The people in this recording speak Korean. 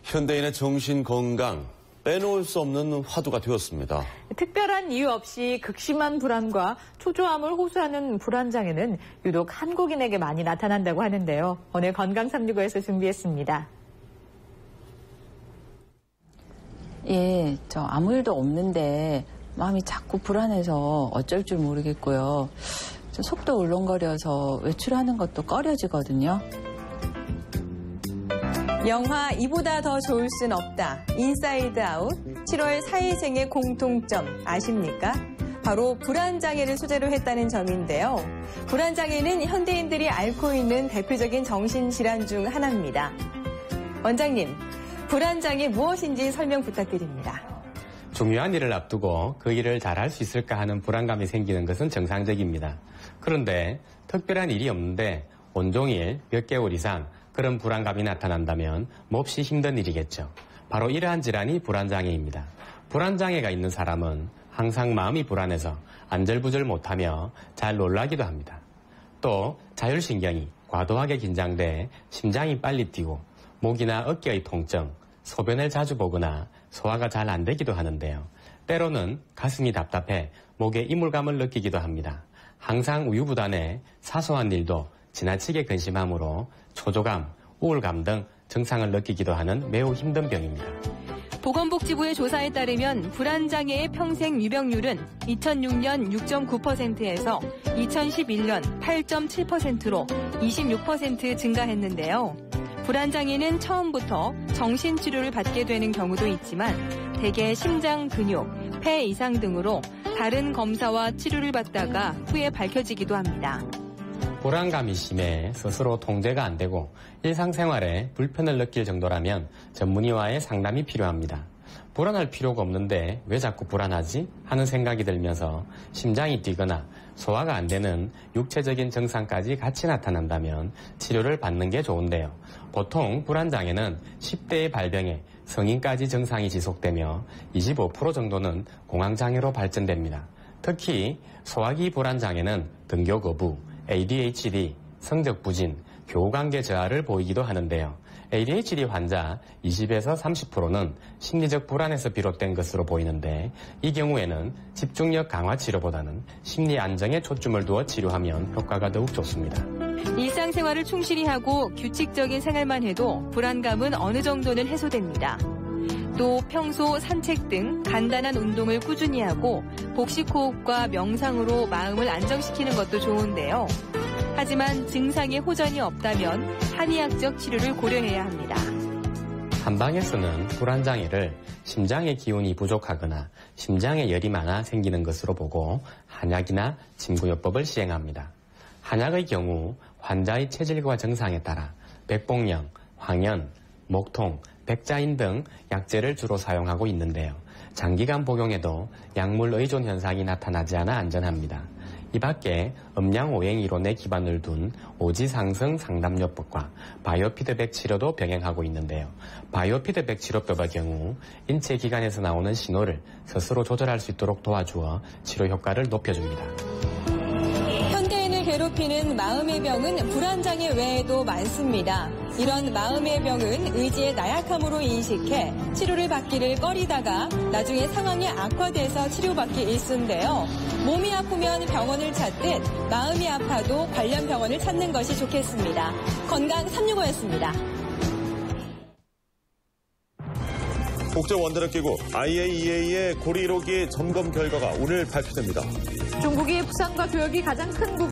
현대인의 정신건강, 빼놓을 수 없는 화두가 되었습니다. 특별한 이유 없이 극심한 불안과 초조함을 호소하는 불안장애는 유독 한국인에게 많이 나타난다고 하는데요. 오늘 건강 365에서 준비했습니다. 예, 저 아무 일도 없는데 마음이 자꾸 불안해서 어쩔 줄 모르겠고요. 저 속도 울렁거려서 외출하는 것도 꺼려지거든요. 영화 이보다 더 좋을 순 없다. 인사이드 아웃. 7월 사회생의 공통점 아십니까? 바로 불안장애를 소재로 했다는 점인데요. 불안장애는 현대인들이 앓고 있는 대표적인 정신질환 중 하나입니다. 원장님, 불안장애 무엇인지 설명 부탁드립니다. 중요한 일을 앞두고 그 일을 잘할 수 있을까 하는 불안감이 생기는 것은 정상적입니다. 그런데 특별한 일이 없는데 온종일 몇 개월 이상 그런 불안감이 나타난다면 몹시 힘든 일이겠죠. 바로 이러한 질환이 불안장애입니다. 불안장애가 있는 사람은 항상 마음이 불안해서 안절부절 못하며 잘 놀라기도 합니다. 또 자율신경이 과도하게 긴장돼 심장이 빨리 뛰고 목이나 어깨의 통증, 소변을 자주 보거나 소화가 잘 안 되기도 하는데요. 때로는 가슴이 답답해 목에 이물감을 느끼기도 합니다. 항상 우유부단해 사소한 일도 지나치게 근심함으로 초조감, 우울감 등 증상을 느끼기도 하는 매우 힘든 병입니다. 보건복지부의 조사에 따르면 불안장애의 평생 유병률은 2006년 6.9%에서 2011년 8.7%로 26% 증가했는데요. 불안장애는 처음부터 정신치료를 받게 되는 경우도 있지만 대개 심장 근육, 폐 이상 등으로 다른 검사와 치료를 받다가 후에 밝혀지기도 합니다. 불안감이 심해 스스로 통제가 안 되고 일상생활에 불편을 느낄 정도라면 전문의와의 상담이 필요합니다. 불안할 필요가 없는데 왜 자꾸 불안하지? 하는 생각이 들면서 심장이 뛰거나 소화가 안 되는 육체적인 증상까지 같이 나타난다면 치료를 받는 게 좋은데요. 보통 불안장애는 10대의 발병에 성인까지 증상이 지속되며 25% 정도는 공황장애로 발전됩니다. 특히 소화기 불안장애는 등교 거부, ADHD, 성적 부진, 교우관계 저하를 보이기도 하는데요. ADHD 환자 20에서 30%는 심리적 불안에서 비롯된 것으로 보이는데 이 경우에는 집중력 강화 치료보다는 심리 안정에 초점을 두어 치료하면 효과가 더욱 좋습니다. 일상생활을 충실히 하고 규칙적인 생활만 해도 불안감은 어느 정도는 해소됩니다. 또 평소 산책 등 간단한 운동을 꾸준히 하고 복식호흡과 명상으로 마음을 안정시키는 것도 좋은데요. 하지만 증상에 호전이 없다면 한의학적 치료를 고려해야 합니다. 한방에서는 불안장애를 심장의 기운이 부족하거나 심장에 열이 많아 생기는 것으로 보고 한약이나 침구요법을 시행합니다. 한약의 경우 환자의 체질과 증상에 따라 백복령, 황연, 목통, 백자인 등 약재를 주로 사용하고 있는데요. 장기간 복용해도 약물 의존 현상이 나타나지 않아 안전합니다. 이 밖에 음양오행 이론에 기반을 둔 오지상승 상담요법과 바이오피드백 치료도 병행하고 있는데요. 바이오피드백 치료법의 경우 인체 기관에서 나오는 신호를 스스로 조절할 수 있도록 도와주어 치료 효과를 높여줍니다. 현대인을 괴롭히는 마음의 병은 불안장애 외에도 많습니다. 이런 마음의 병은 의지의 나약함으로 인식해 치료를 받기를 꺼리다가 나중에 상황이 악화돼서 치료받기 일쑤인데요. 몸이 아프면 병원을 찾듯 마음이 아파도 관련 병원을 찾는 것이 좋겠습니다. 건강 365였습니다. 국제 원자력 기구 IAEA의 고리 1호기 점검 결과가 오늘 발표됩니다. 중국이 부산과 교역이 가장 큰